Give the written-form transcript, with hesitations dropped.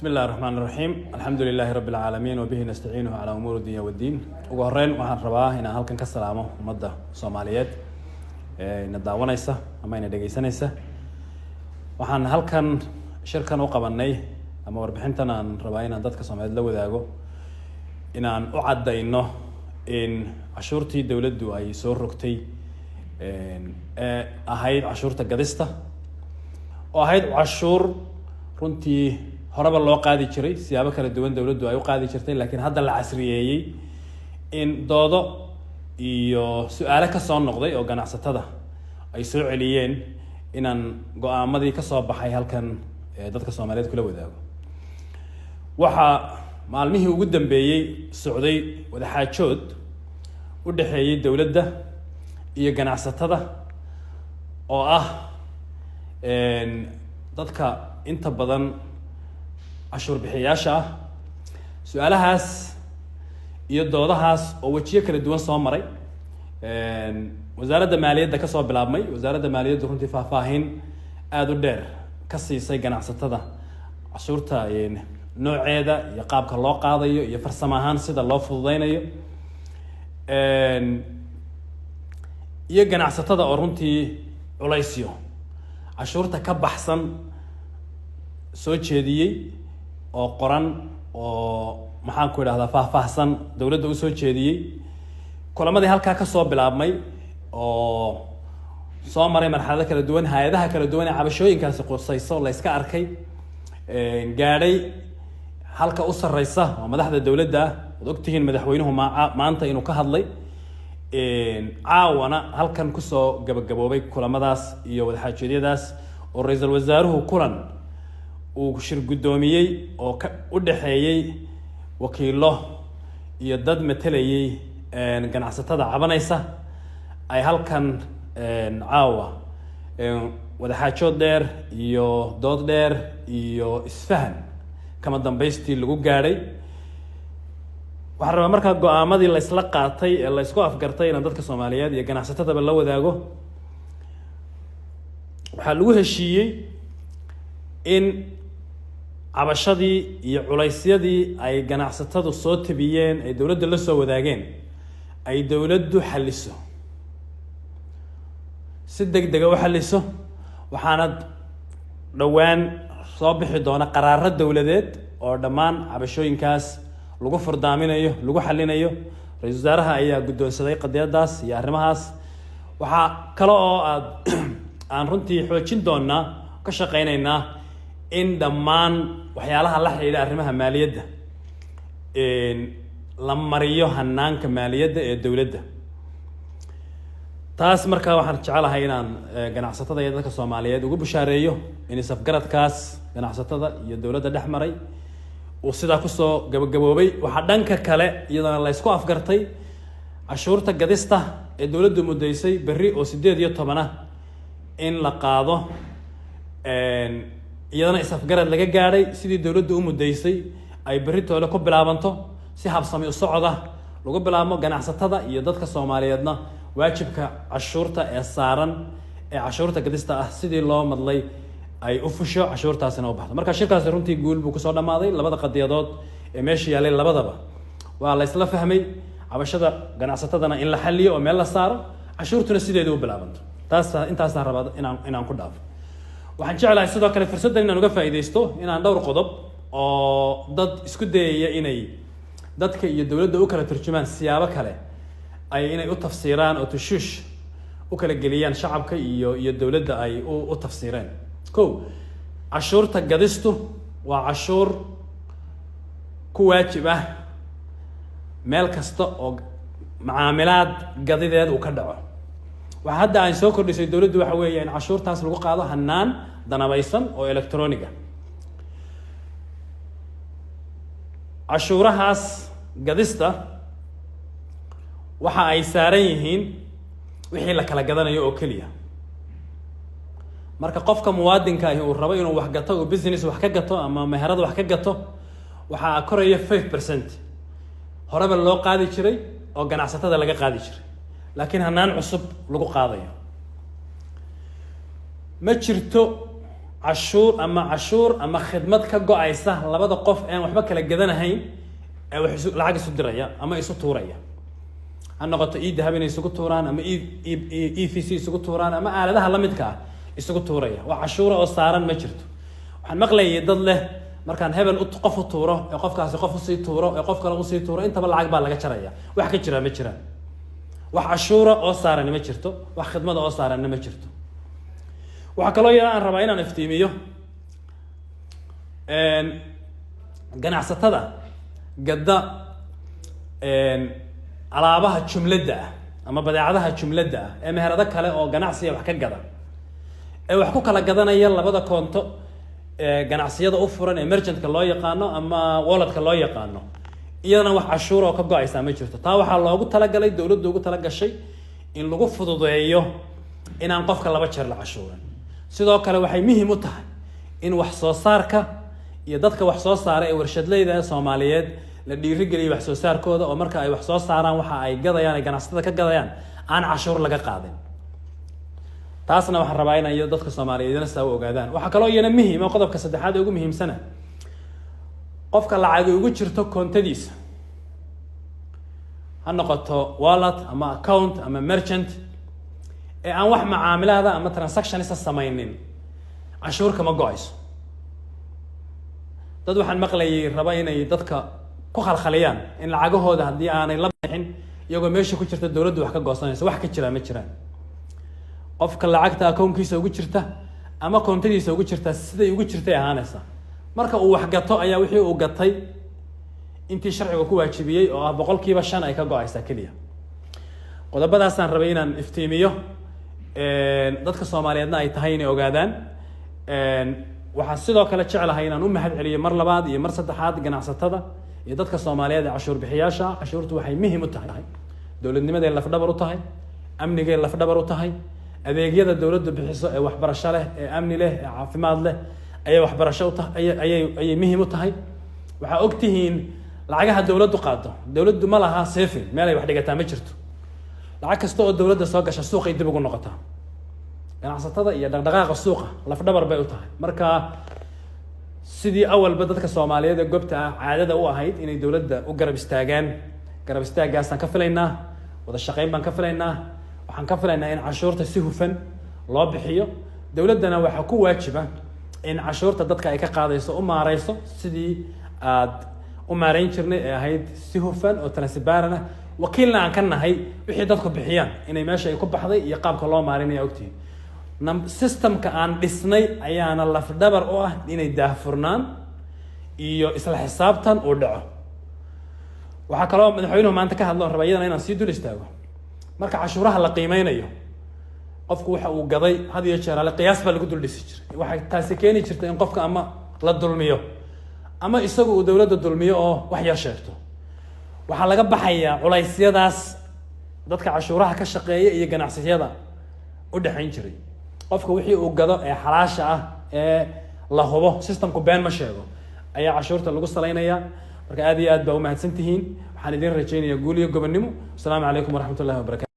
بسم الله الرحمن الرحيم الحمد لله رب العالمين وبه نستعينه على أمور الدنيا والدين وهرين waxaan rabaa inaan halkan ka salaamo ummadda Soomaaliyeed ee daawanaysa ama ina dhageysanaysa waxaan halkan shirkan u qabanay ama warbixintan aan rabaa inaan dadka Soomaaliyeed la wadaago inaan u cadeyno in cashuurtii dawladdu ay soo rogtay ahayd cashuurta gadista oo ahayd cashuur runtii horaba loo qaadi jiray siyaabo kala duwan dawladdu ay u qaadi jirtay laakiin hadda la casriyeeyay in doodo iyo su'aalo ka soo noqday oo ganacsatada ay soo celiyeen inaan go'aamadii ka soo baxay halkan dadka Soomaaliyeed kula wadaago waxa maalmihii ugu dambeeyay socday wada xaajood u dhaxeeyay dawladda iyo ganacsatada oo ah dadka inta badan cashuur bixiyaasha su'aalahaas iyo doodahaas oo wajiyo kala duwan soo maray wasaaradda maaliyadda ka soo bilaabmay wasaaradda maaliyadda runtii faahfaahin aad u dheer ka siisay ganacsatada cashuurta nooceeda iyo qaabka loo qaadayo iyo farsamo ahaan sida loo fududeynayo iyo ganacsatada oo runtii culaysyo cashuurta ka baxsan soo jeediyey oo qoran oo maxaan ku idhaahdaa faahfaahsan dawladda u soo jeediyey kulamadii halkaa ka soo bilaabmay oo soo maray marxalado kala duwan hay'adaha kala duwan ee cabashooyinkaasi qursayso la iska arkay gaadhay halka u sarreysa oo madaxda dawladda ad ogtihiin madaxweynuhu maanta inuu ka hadlay caawana halkan kusoo gabagaboobay kulamadaas iyo wadaxaajoedyadaas oo ra-iisul wasaaruhu kulan uu shir guddoomiyey oo u dhaxeeyey wakiilo iyo dad matalayay ganacsatada cabanaysa ay halkan caawa wadaxaajood dheer iyo dood dheer iyo isfahan kama dambaystii lagu gaadhay waxaan rabaa markaa go'aamadii la isla qaatay ee la isku afgartay inaan dadka Soomaaliyeed iyo ganacsatadaba la wadaago waxaa lagu heshiiyey in cabashadii iyo culaysyadii ay ganacsatadu soo tabiyeen ay dawladda la soo wadaageen ay dawladdu xalliso si degdeg u xalliso waxaana dhawaan soo bixi doona qaraaro dawladeed oo dhammaan cabashooyinkaas lagu furdaaminayo lagu xallinayo ra-iisul wasaaraha ayaa guddoonsaday qadiyadaas iyo arrimahaas waxaa kale oo aan runtii xoojin doonaa ka shaqeynaynaa in dhammaan waxyaalaha la xiriira arrimaha maaliyadda la mariyo hanaanka maaliyadda ee dawladda taas markaa waxaan jecelahay inaan ganacsatada iyo dadka Soomaaliyeed ugu bushaareeyo in safgaradkaas ganacsatada iyo dawladda dhex maray uu sidaa kusoo gabagaboobay waxaa dhanka kale iyadana la isku afgartay cashuurta gadista ee dawladdu muddaysay berri oo 18 in la qaado iyadana isafgarad laga gaadhay sidii dawladdu u muddaysay ay berri toole ku bilaabanto si habsami u socda lagu bilaabo ganacsatada iyo dadka Soomaaliyeedna waajibka cashuurta ee saaran ee cashuurta gadista ah sidii loo madlay ay u fusho cashuurtaasina u baxdo marka shirkaas runtii guul buu ku soo dhamaaday labada qadiyadood ee meesha yaalay labadaba waa la isla fahmay cabashada ganacsatadana in la xalliyo oo meel la saaro cashuurtuna sideedu u bilaabanto intaas rabaa inaan ku dhaafo waxaan jeclahay sidoo kale fursaddan inaan uga faa'iideysto inaan dhowr qodob oo dad isku dayaya inay dadka iyo dawladda u kala turjumaan siyaabo kale ay inay u tafsiiraan oo tushuush u kala geliyaan shacabka iyo dawladda ay u tafsiireen cashuurta gadistu waa cashuur ku waajib ah meel kasta oo macaamilaad gadideed uu ka dhaco waxa hadda aan soo kordhisay dawladdu waxa weeye in cashuurtaas lagu qaado hanaan danabaysan oo electroniga cashuurahaas gadista waxa ay saaran yihiin wixii la kala gadanayo oo kaliya marka qofka muwaadinka ah uu rabo inuu wax gato oo business wax ka gato ama meherad wax ka gato waxa koraya 5% horeba loo qaadi jiray oo ganacsatada laga qaadi jiray laakiin hanaan cusub lagu qaadayo ma jirto cashuur ama khidmad ka go-aysa labada qof aan waxba kala gadanahayn ee wax lacag isu diraya ama isu tuuraya ha noqoto dahab inay isugu tuuraan ama EVC isugu tuuraan ama aaladaha la midka ah isugu tuuraya waa cashuura oo saaran ma jirto waxaan maqlayay dad leh markaan hebel qof u tuuro ee qofkaasi qof u sii tuuro ee qof kale u sii tuuro intaba lacag baa laga jaraya wax ka jira ma jiraan wax cashuura oo saaran ma jirto wax khidmad oo saaran ma jirto waxa kaloo aan rabaa inaan iftiimiyo ganacsatada gadda alaabaha jumladda ah ama badeecadaha jumladda ah ee meherado kale oo ganacsiga wax ka gada ee wax ku kala gadanaya labada koonto ganacsiyada u furan ee merchantka loo yaqaano ama walletka loo yaqaano iyadana wax cashuur oo ka go-aysa ma jirto taa waxaa loogu talagalay dowladdu ugu talagashay in lagu fududeeyo inaan qofka laba jeer la cashuurin sidoo kale waxay muhiim u tahay in wax soo saarka iyo dadka wax soo saara ee warshadleyda Soomaaliyeed la dhiirigeliyo wax soo saarkooda oo marka ay wax soo saaraan waxa ay gadayaan ay ganacsatada ka gadayaan aan cashuur laga qaadin taasna waxaan rabaa in ay dadka Soomaaliyeedna soo ogaadaan waxa kaloo iyana muhiim ah qodobka saddexaad ee ugu muhiimsana qofka lacag ugu jirto koontadiisa ha noqoto wallet ama account ama merchant ee aan wax macaamilada ama transactions samaynin cashuur kama go-ayso dad waxaan maqlayay raba inay dadka ku khalkhaliyaan in lacagahooda haddii aanay la bixin iyagoo meesha ku jirta dowladdu wax ka goosanayso wax ka jira ma jiraan qofka lacagta accountkiisa ugu jirta ama koontadiisa ugu jirta siday ugu jirtay ahaanaysa marka uu wax gato ayaa wixii uu gatay intii sharciga ku waajibiyay oo ah 5% ay ka go-aysaa kaliya qodobadaasaan rabay inaan iftiimiyo dadka Soomaaliyeedna ay tahay inay ogaadaan waxaan sidoo kale jecelahay inaan u mahad celiyo mar labaad iyo mar saddexaad ganacsatada iyo dadka Soomaaliyeed ee cashuur bixiyaasha cashuurtu waxay muhiim u tahay dowladnimada laf dhabar u tahay amniga laf dhabar u tahay adeegyada dowladdu bixiso ee waxbarasho leh ee amni leh ee caafimaad leh ayay waxbarasho u tahay ayay muhiim u tahay waxa ogtihiin lacagaha dowladdu qaado dowladdu ma laha saving meel ay wax dhigataa ma jirto lacag kasta oo dowladda soo gasha suuqa dib ugu noqotaa ganacsatada iyo dhaqdhaqaaqa suuqa laf dhabar bay u tahay marka sidii awalba dadka Soomaaliyeed ee goobta caadada u ahayd inay dowladda u garab istaagaasaan ka filaynaa wada shaqeyn baan ka filaynaa waxaan ka filaynaa in cashuurta si hufan loo bixiyo dowladdana waxa ku waajiba in cashuurta dadka ay ka qaadayso u maareyso sidii aad u maareyn jirnay ee ahayd si hufan oo transparent wakiilna aan ka nahay wixii dadku bixiyaan inay meesha ay ku baxday iyo qaabka loo maareynayo ogtiin systemka aan dhisnay ayaana laf dhabar u ah inay daahfurnaan iyo isla xisaabtan u dhaco waxa kale oo madaxweynuhu maanta ka hadlo rabaa iyadana inaan sii dul istaago marka cashuuraha la qiimeynayo qofku waxa uu gaday had iyo jeer qiyaas baa lagu dul dhisi jiray waxa taasi keeni jirtay in qofka ama la dulmiyo ama isagu uu dowladda dulmiyo oo wax yar sheegto waxa laga baxayaa culeysyadaas dadka cashuuraha ka shaqeeya iyo ganacsiyada u dhaxayn jiray qofka wixii uu gado ee xalaasha ah ee la hubo systemku been ma sheego ayaa cashuurta lagu saleynayaa marka aad iyo aad baa u mahadsantihiin waxaan idin rajaynayaa guul iyo gobonnimo assalaamu calaykum waraxmatullaahi wabarakaatu